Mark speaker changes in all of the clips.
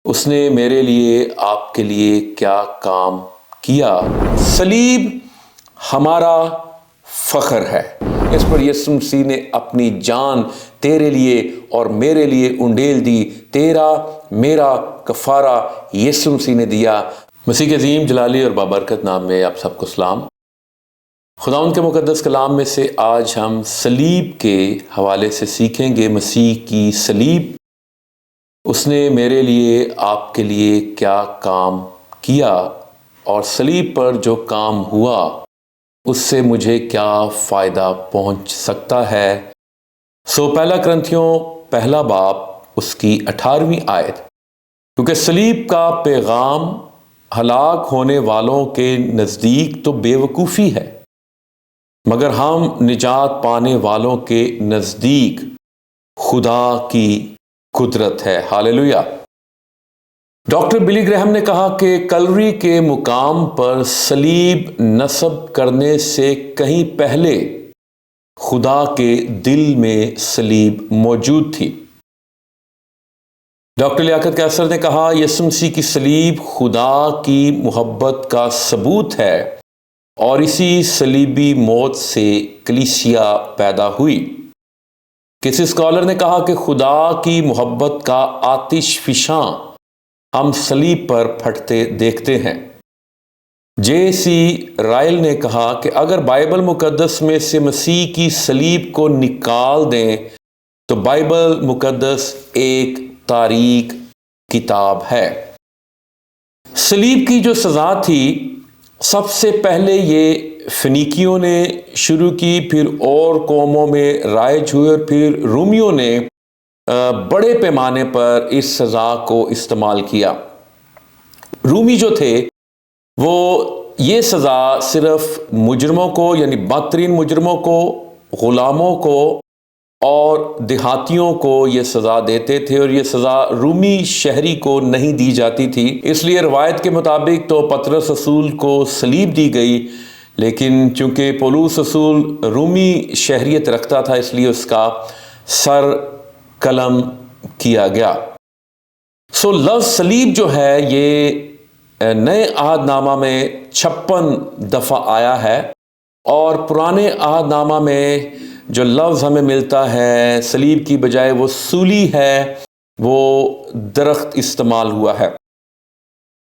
Speaker 1: اس نے میرے لیے آپ کے لیے کیا کام کیا۔ صلیب ہمارا فخر ہے، اس پر یسوع مسیح نے اپنی جان تیرے لیے اور میرے لیے انڈیل دی۔ تیرا میرا کفارہ یسوع مسیح نے دیا۔ مسیح کے عظیم جلالی اور بابرکت نام میں آپ سب کو سلام۔ خداوند کے مقدس کلام میں سے آج ہم صلیب کے حوالے سے سیکھیں گے۔ مسیح کی صلیب، اس نے میرے لیے آپ کے لیے کیا کام کیا، اور صلیب پر جو کام ہوا اس سے مجھے کیا فائدہ پہنچ سکتا ہے۔ پہلا کرنتھیوں پہلا باب اس کی 18ویں آیت، کیونکہ صلیب کا پیغام ہلاک ہونے والوں کے نزدیک تو بے وقوفی ہے، مگر ہم نجات پانے والوں کے نزدیک خدا کی قدرت ہے۔ ہاللیلویہ۔ ڈاکٹر بلی گریہم نے کہا کہ کلوری کے مقام پر صلیب نصب کرنے سے کہیں پہلے خدا کے دل میں صلیب موجود تھی۔ ڈاکٹر لیاقت کیسر نے کہا یسوع مسیح کی صلیب خدا کی محبت کا ثبوت ہے، اور اسی صلیبی موت سے کلیسیا پیدا ہوئی۔ کسی اسکالر نے کہا کہ خدا کی محبت کا آتش فشاں ہم صلیب پر پھٹتے دیکھتے ہیں۔ جے سی رائل نے کہا کہ اگر بائبل مقدس میں سے مسیح کی صلیب کو نکال دیں تو بائبل مقدس ایک تاریک کتاب ہے۔ صلیب کی جو سزا تھی، سب سے پہلے یہ فنیکیوں نے شروع کی، پھر اور قوموں میں رائج ہوئے، اور پھر رومیوں نے بڑے پیمانے پر اس سزا کو استعمال کیا۔ رومی جو تھے وہ یہ سزا صرف مجرموں کو، یعنی بدترین مجرموں کو، غلاموں کو اور دیہاتیوں کو یہ سزا دیتے تھے، اور یہ سزا رومی شہری کو نہیں دی جاتی تھی۔ اس لیے روایت کے مطابق تو پطرس رسول کو صلیب دی گئی، لیکن چونکہ پولس رسول رومی شہریت رکھتا تھا، اس لیے اس کا سر قلم کیا گیا۔ لفظ صلیب جو ہے یہ نئے عہد نامہ میں 56 دفعہ آیا ہے، اور پرانے عہد نامہ میں جو لفظ ہمیں ملتا ہے صلیب کی بجائے وہ سولی ہے، وہ درخت استعمال ہوا ہے۔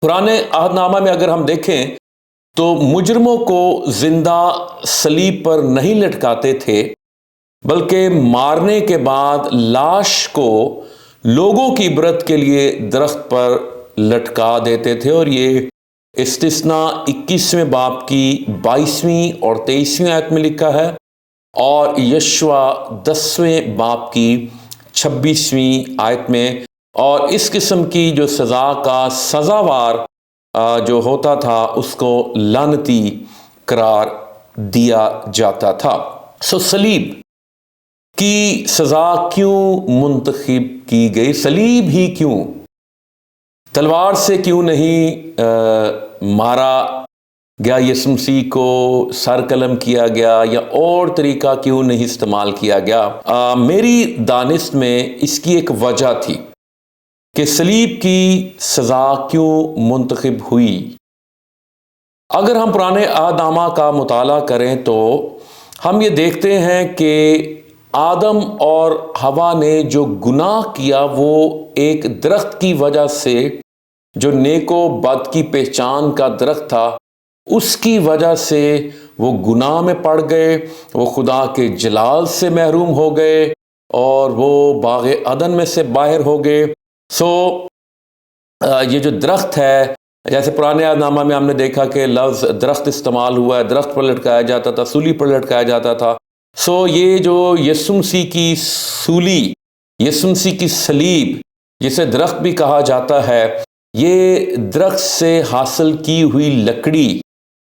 Speaker 1: پرانے عہد نامہ میں اگر ہم دیکھیں تو مجرموں کو زندہ صلیب پر نہیں لٹکاتے تھے، بلکہ مارنے کے بعد لاش کو لوگوں کی عبرت کے لیے درخت پر لٹکا دیتے تھے، اور یہ استثناء 21ویں باب کی 22ویں اور 23ویں آیت میں لکھا ہے، اور یشوع 10ویں باب کی 26ویں آیت میں۔ اور اس قسم کی جو سزا کا سزاوار جو ہوتا تھا اس کو لعنتی قرار دیا جاتا تھا۔ صلیب کی سزا کیوں منتخب کی گئی؟ صلیب ہی کیوں؟ تلوار سے کیوں نہیں مارا گیا یسوع مسیح کو، سر قلم کیا گیا، یا اور طریقہ کیوں نہیں استعمال کیا گیا؟ میری دانست میں اس کی ایک وجہ تھی کہ صلیب کی سزا کیوں منتخب ہوئی۔ اگر ہم پرانے عہد نامہ کا مطالعہ کریں تو ہم یہ دیکھتے ہیں کہ آدم اور حوا نے جو گناہ کیا وہ ایک درخت کی وجہ سے، جو نیک و بد کی پہچان کا درخت تھا، اس کی وجہ سے وہ گناہ میں پڑ گئے، وہ خدا کے جلال سے محروم ہو گئے، اور وہ باغ عدن میں سے باہر ہو گئے۔ یہ جو درخت ہے، جیسے پرانے عہد نامہ میں ہم نے دیکھا کہ لفظ درخت استعمال ہوا ہے، درخت پر لٹکایا جاتا تھا، سولی پر لٹکایا جاتا تھا۔ یہ جو یسوع مسیح کی سولی، یسوع مسیح کی صلیب، جسے درخت بھی کہا جاتا ہے، یہ درخت سے حاصل کی ہوئی لکڑی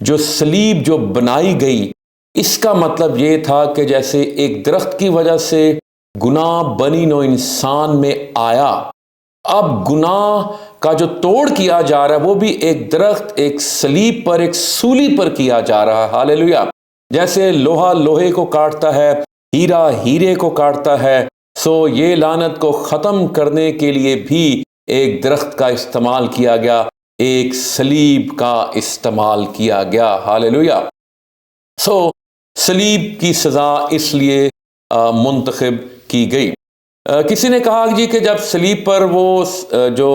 Speaker 1: جو صلیب جو بنائی گئی، اس کا مطلب یہ تھا کہ جیسے ایک درخت کی وجہ سے گناہ بنی نوع انسان میں آیا، اب گناہ کا جو توڑ کیا جا رہا ہے وہ بھی ایک درخت، ایک صلیب پر، ایک سولی پر کیا جا رہا ہے۔ ہاللیلویہ۔ جیسے لوہا لوہے کو کاٹتا ہے، ہیرا ہیرے کو کاٹتا ہے، یہ لعنت کو ختم کرنے کے لیے بھی ایک درخت کا استعمال کیا گیا، ایک صلیب کا استعمال کیا گیا۔ ہالیلویا۔ صلیب کی سزا اس لیے منتخب کی گئی۔ کسی نے کہا جی کہ جب صلیب پر وہ جو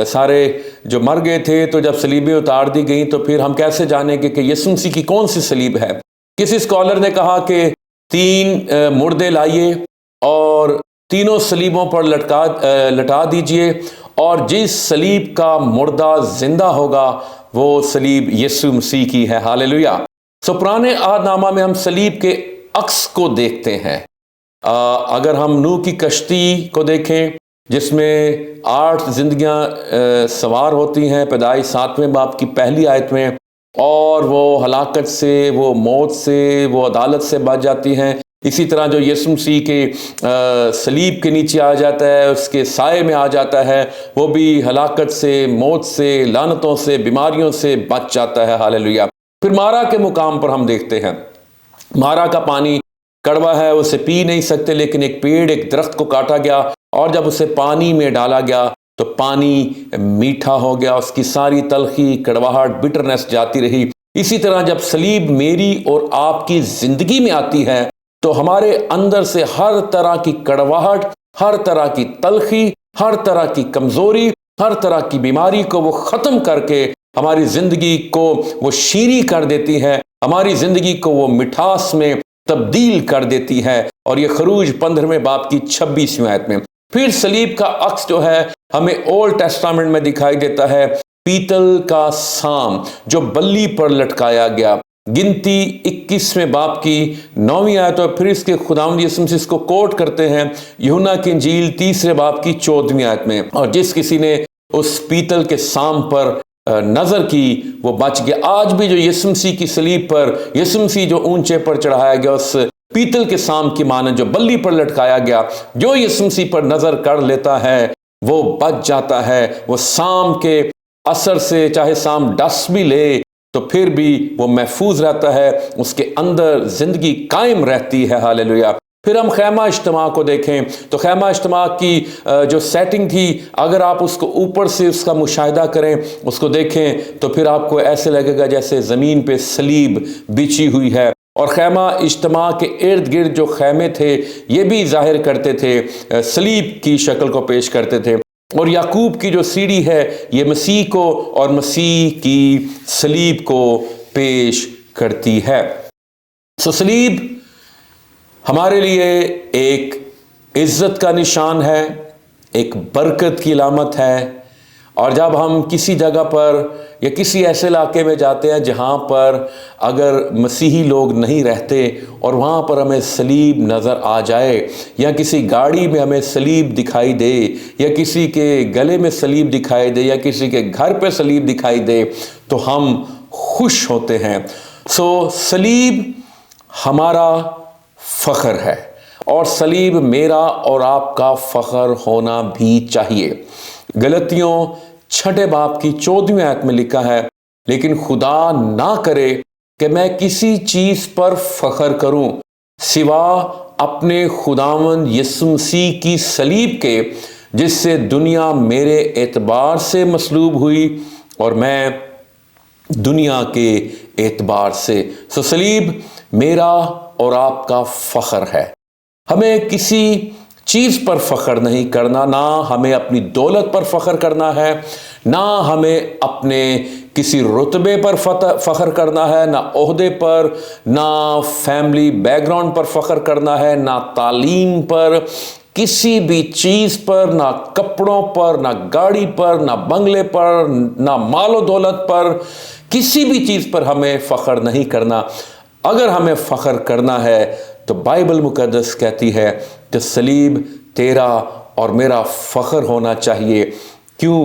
Speaker 1: سارے جو مر گئے تھے تو جب صلیبیں اتار دی گئیں تو پھر ہم کیسے جانیں کہ یسوع مسیح کی کون سی صلیب ہے؟ کسی اسکالر نے کہا کہ 3 مردے لائیے اور تینوں صلیبوں پر لٹا دیجئے، اور جس صلیب کا مردہ زندہ ہوگا وہ صلیب یسوع مسیح کی ہے۔ ہالیلویا۔ پرانے عہد نامہ میں ہم صلیب کے عکس کو دیکھتے ہیں۔ اگر ہم نوح کی کشتی کو دیکھیں جس میں 8 زندگیاں سوار ہوتی ہیں، پیدائش 7ویں باب کی پہلی آیت میں، اور وہ ہلاکت سے، وہ موت سے، وہ عدالت سے بچ جاتی ہیں۔ اسی طرح جو یسوع مسیح کے صلیب کے نیچے آ جاتا ہے، اس کے سائے میں آ جاتا ہے، وہ بھی ہلاکت سے، موت سے، لعنتوں سے، بیماریوں سے بچ جاتا ہے۔ ہالیلویا۔ پھر مارا کے مقام پر ہم دیکھتے ہیں، مارا کا پانی کڑوا ہے، اسے پی نہیں سکتے، لیکن ایک پیڑ، ایک درخت کو کاٹا گیا، اور جب اسے پانی میں ڈالا گیا تو پانی میٹھا ہو گیا، اس کی ساری تلخی، کڑواہٹ، بٹرنس جاتی رہی۔ اسی طرح جب صلیب میری اور آپ کی زندگی میں آتی ہے تو ہمارے اندر سے ہر طرح کی کڑواہٹ، ہر طرح کی تلخی، ہر طرح کی کمزوری، ہر طرح کی بیماری کو وہ ختم کر کے ہماری زندگی کو وہ شیریں کر دیتی ہے، ہماری زندگی کو وہ مٹھاس میں تبدیل کر دیتی ہے۔ اور یہ خروج 15ویں باب کی 26ویں آیت میں۔ پھر صلیب کا عکس جو ہے ہمیں اولڈ ٹیسٹامنٹ میں دکھائی دیتا ہے، پیتل کا سام جو بلی پر لٹکایا گیا۔ گنتی 21ویں باب کی 9ویں آیت، اور پھر اس کے خداوند یسوع مسیح اس کو کوٹ کرتے ہیں یوحنا کی انجیل 3 باب کی 14ویں آیت میں، اور جس کسی نے اس پیتل کے سام پر نظر کی وہ بچ گیا۔ آج بھی جو یسوع مسیح کی صلیب پر، یسوع مسیح جو اونچے پر چڑھایا گیا، اس پیتل کے سام کی مانند جو بلی پر لٹکایا گیا، جو یسوع مسیح پر نظر کر لیتا ہے وہ بچ جاتا ہے۔ وہ سام کے اثر سے، چاہے سام ڈس بھی لے تو پھر بھی وہ محفوظ رہتا ہے، اس کے اندر زندگی قائم رہتی ہے۔ ہالیلویا۔ پھر ہم خیمہ اجتماع کو دیکھیں تو خیمہ اجتماع کی جو سیٹنگ تھی، اگر آپ اس کو اوپر سے اس کا مشاہدہ کریں، اس کو دیکھیں تو پھر آپ کو ایسے لگے گا جیسے زمین پہ صلیب بچھی ہوئی ہے۔ اور خیمہ اجتماع کے ارد گرد جو خیمے تھے یہ بھی ظاہر کرتے تھے، صلیب کی شکل کو پیش کرتے تھے۔ اور یعقوب کی جو سیڑھی ہے یہ مسیح کو اور مسیح کی صلیب کو پیش کرتی ہے۔ صلیب ہمارے لیے ایک عزت کا نشان ہے، ایک برکت کی علامت ہے، اور جب ہم کسی جگہ پر یا کسی ایسے علاقے میں جاتے ہیں جہاں پر اگر مسیحی لوگ نہیں رہتے اور وہاں پر ہمیں صلیب نظر آ جائے، یا کسی گاڑی میں ہمیں صلیب دکھائی دے، یا کسی کے گلے میں صلیب دکھائی دے، یا کسی کے گھر پہ صلیب دکھائی دے تو ہم خوش ہوتے ہیں۔ صلیب ہمارا فخر ہے، اور صلیب میرا اور آپ کا فخر ہونا بھی چاہیے۔ غلطیوں 6 باب کی 14ویں آیت میں لکھا ہے، لیکن خدا نہ کرے کہ میں کسی چیز پر فخر کروں سوا اپنے خداوند یسوع مسیح کی صلیب کے، جس سے دنیا میرے اعتبار سے مصلوب ہوئی اور میں دنیا کے اعتبار سے۔ صلیب میرا اور آپ کا فخر ہے۔ ہمیں کسی چیز پر فخر نہیں کرنا، نہ ہمیں اپنی دولت پر فخر کرنا ہے، نہ ہمیں اپنے کسی رتبے پر فخر کرنا ہے، نہ عہدے پر، نہ فیملی بیک گراؤنڈ پر فخر کرنا ہے، نہ تعلیم پر، کسی بھی چیز پر، نہ کپڑوں پر، نہ گاڑی پر، نہ بنگلے پر، نہ مال و دولت پر، کسی بھی چیز پر ہمیں فخر نہیں کرنا۔ اگر ہمیں فخر کرنا ہے تو بائبل مقدس کہتی ہے کہ صلیب تیرا اور میرا فخر ہونا چاہیے۔ کیوں؟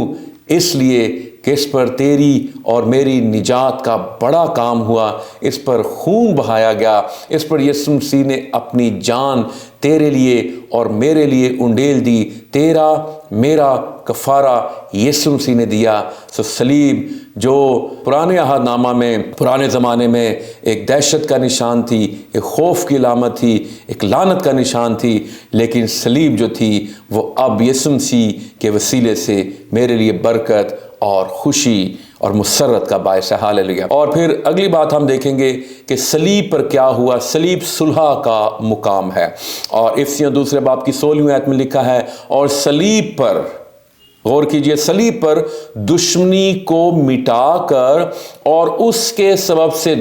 Speaker 1: اس لیے کہ اس پر تیری اور میری نجات کا بڑا کام ہوا، اس پر خون بہایا گیا، اس پر یسوع مسیح نے اپنی جان تیرے لیے اور میرے لیے انڈیل دی۔ تیرا میرا کفارہ یسوع مسیح نے دیا۔ صلیب جو پرانے عہد نامہ میں پرانے زمانے میں ایک دہشت کا نشان تھی، ایک خوف کی علامت تھی، ایک لعنت کا نشان تھی، لیکن صلیب جو تھی وہ اب یسوع مسیح کے وسیلے سے میرے لیے برکت اور خوشی اور مسرت کا باعث ہے۔ ہاللیلویہ۔ اور پھر اگلی بات ہم دیکھیں گے کہ صلیب پر کیا ہوا۔ صلیب صلح کا مقام ہے، اور افسیوں 2 باب کی 16ویں آیت میں لکھا ہے، اور صلیب پر، غور کیجئے، صلیب پر دشمنی کو مٹا کر، اور اس کے سبب سے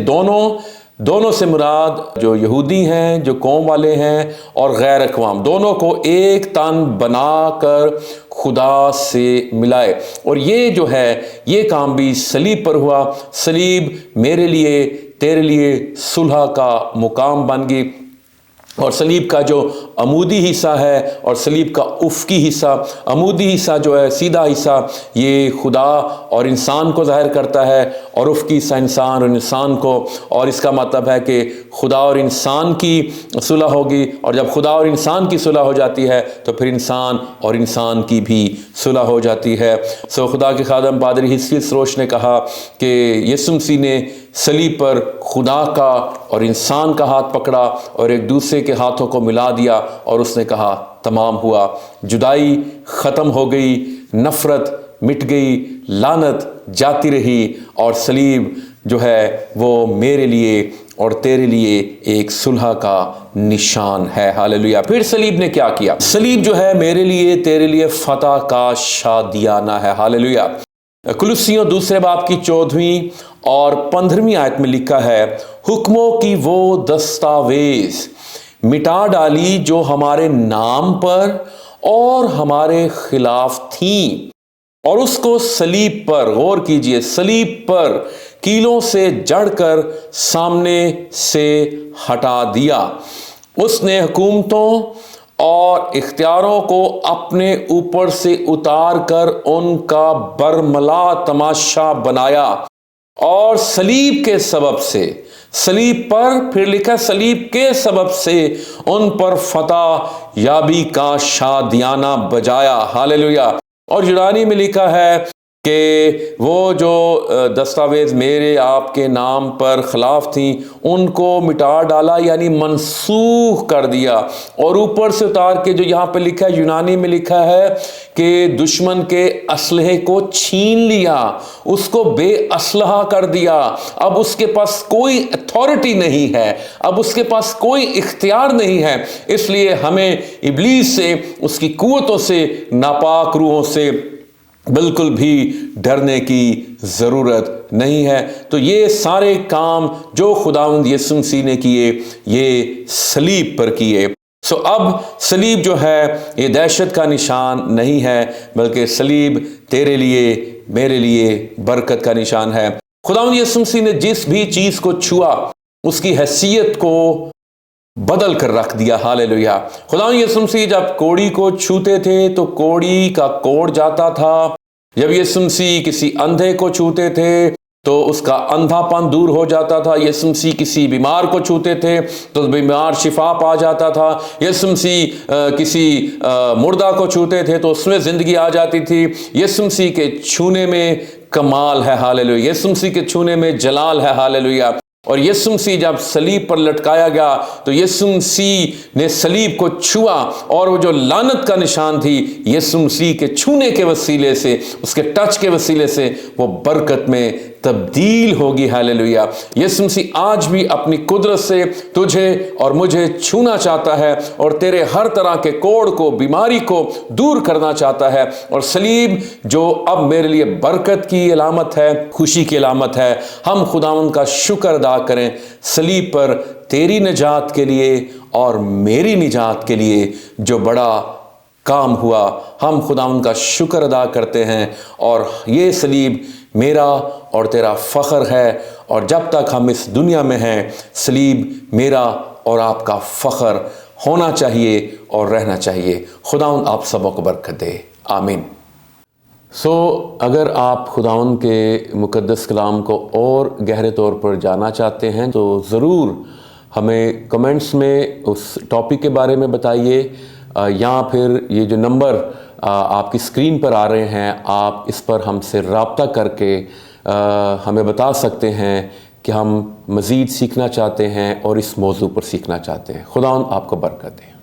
Speaker 1: دونوں سے مراد جو یہودی ہیں، جو قوم والے ہیں، اور غیر اقوام، دونوں کو ایک تن بنا کر خدا سے ملائے۔ اور یہ جو ہے یہ کام بھی صلیب پر ہوا۔ صلیب میرے لیے تیرے لیے صلح کا مقام بن گئی، اور صلیب کا جو عمودی حصہ ہے اور صلیب کا افقی حصہ، عمودی حصہ جو ہے سیدھا حصہ، یہ خدا اور انسان کو ظاہر کرتا ہے، اور افقی حصہ انسان اور انسان کو، اور اس کا مطلب ہے کہ خدا اور انسان کی صلح ہوگی، اور جب خدا اور انسان کی صلح ہو جاتی ہے تو پھر انسان اور انسان کی بھی صلح ہو جاتی ہے۔ خدا کے خادم پادری حسقیل سروش نے کہا کہ یسوع مسیح نے صلیب پر خدا کا اور انسان کا ہاتھ پکڑا اور ایک دوسرے کے ہاتھوں کو ملا دیا، اور اس نے کہا تمام ہوا، جدائی ختم ہو گئی، نفرت مٹ گئی، لعنت جاتی رہی، اور صلیب جو ہے وہ میرے لیے اور تیرے لیے ایک صلح کا نشان ہے۔ ہاللیلویہ۔ پھر صلیب نے کیا کیا؟ صلیب جو ہے میرے لیے تیرے لیے فتح کا شادیانہ ہے۔ ہاللیلویہ۔ کلوسیوں 2 باب کی 14ویں اور 15ویں آیت میں لکھا ہے، حکموں کی وہ دستاویز مٹا ڈالی جو ہمارے نام پر اور ہمارے خلاف تھیں، اور اس کو صلیب پر، غور کیجئے، صلیب پر کیلوں سے جڑ کر سامنے سے ہٹا دیا۔ اس نے حکومتوں اور اختیاروں کو اپنے اوپر سے اتار کر ان کا برملا تماشا بنایا، اور صلیب کے سبب سے، صلیب پر، پھر لکھا صلیب کے سبب سے ان پر فتح یابی کا شادیانہ بجایا۔ ہاللیلویہ۔ اور یونانی میں لکھا ہے کہ وہ جو دستاویز میرے آپ کے نام پر خلاف تھیں ان کو مٹا ڈالا، یعنی منسوخ کر دیا، اور اوپر سے اتار کے، جو یہاں پہ لکھا ہے یونانی میں لکھا ہے کہ دشمن کے اسلحے کو چھین لیا، اس کو بے اسلحہ کر دیا۔ اب اس کے پاس کوئی اتھارٹی نہیں ہے، اب اس کے پاس کوئی اختیار نہیں ہے، اس لیے ہمیں ابلیس سے، اس کی قوتوں سے، ناپاک روحوں سے بالکل بھی ڈرنے کی ضرورت نہیں ہے۔ تو یہ سارے کام جو خداوند یسوع مسیح نے کیے، یہ صلیب پر کیے۔ اب صلیب جو ہے یہ دہشت کا نشان نہیں ہے، بلکہ صلیب تیرے لیے میرے لیے برکت کا نشان ہے۔ خداوند یسوع مسیح نے جس بھی چیز کو چھوا اس کی حیثیت کو بدل کر رکھ دیا۔ ہاللیلویہ۔ خداوند یسوع مسیح جب کوڑی کو چھوتے تھے تو کوڑی کا کوڑ جاتا تھا، جب یسوع مسیح کسی اندھے کو چھوتے تھے تو اس کا اندھا پن دور ہو جاتا تھا، یسوع مسیح کسی بیمار کو چھوتے تھے تو بیمار شفا پا جاتا تھا، یسوع مسیح کسی مردہ کو چھوتے تھے تو اس میں زندگی آ جاتی تھی۔ یسوع مسیح کے چھونے میں کمال ہے۔ ہاللیلویہ۔ یسوع مسیح کے چھونے میں جلال ہے۔ ہاللیلویہ۔ اور یسوع مسیح جب صلیب پر لٹکایا گیا تو یسوع مسیح نے صلیب کو چھوا، اور وہ جو لعنت کا نشان تھی، یسوع مسیح کے چھونے کے وسیلے سے، اس کے ٹچ کے وسیلے سے وہ برکت میں تبدیل ہوگی۔ ہاللیلویہ۔ یسوع مسیح آج بھی اپنی قدرت سے تجھے اور مجھے چھونا چاہتا ہے، اور تیرے ہر طرح کے کوڑ کو، بیماری کو دور کرنا چاہتا ہے۔ اور صلیب جو اب میرے لیے برکت کی علامت ہے، خوشی کی علامت ہے، ہم خداوند کا شکر ادا کریں صلیب پر تیری نجات کے لیے اور میری نجات کے لیے جو بڑا کام ہوا، ہم خداوند کا شکر ادا کرتے ہیں، اور یہ صلیب میرا اور تیرا فخر ہے، اور جب تک ہم اس دنیا میں ہیں صلیب میرا اور آپ کا فخر ہونا چاہیے اور رہنا چاہیے۔ خداوند آپ سبوں کو برکت دے، آمین۔ اگر آپ خداوند کے مقدس کلام کو اور گہرے طور پر جاننا چاہتے ہیں تو ضرور ہمیں کمنٹس میں اس ٹاپک کے بارے میں بتائیے، یا پھر یہ جو نمبر آپ کی اسکرین پر آ رہے ہیں، آپ اس پر ہم سے رابطہ کر کے ہمیں بتا سکتے ہیں کہ ہم مزید سیکھنا چاہتے ہیں اور اس موضوع پر سیکھنا چاہتے ہیں۔ خدا آپ کو برکت دے۔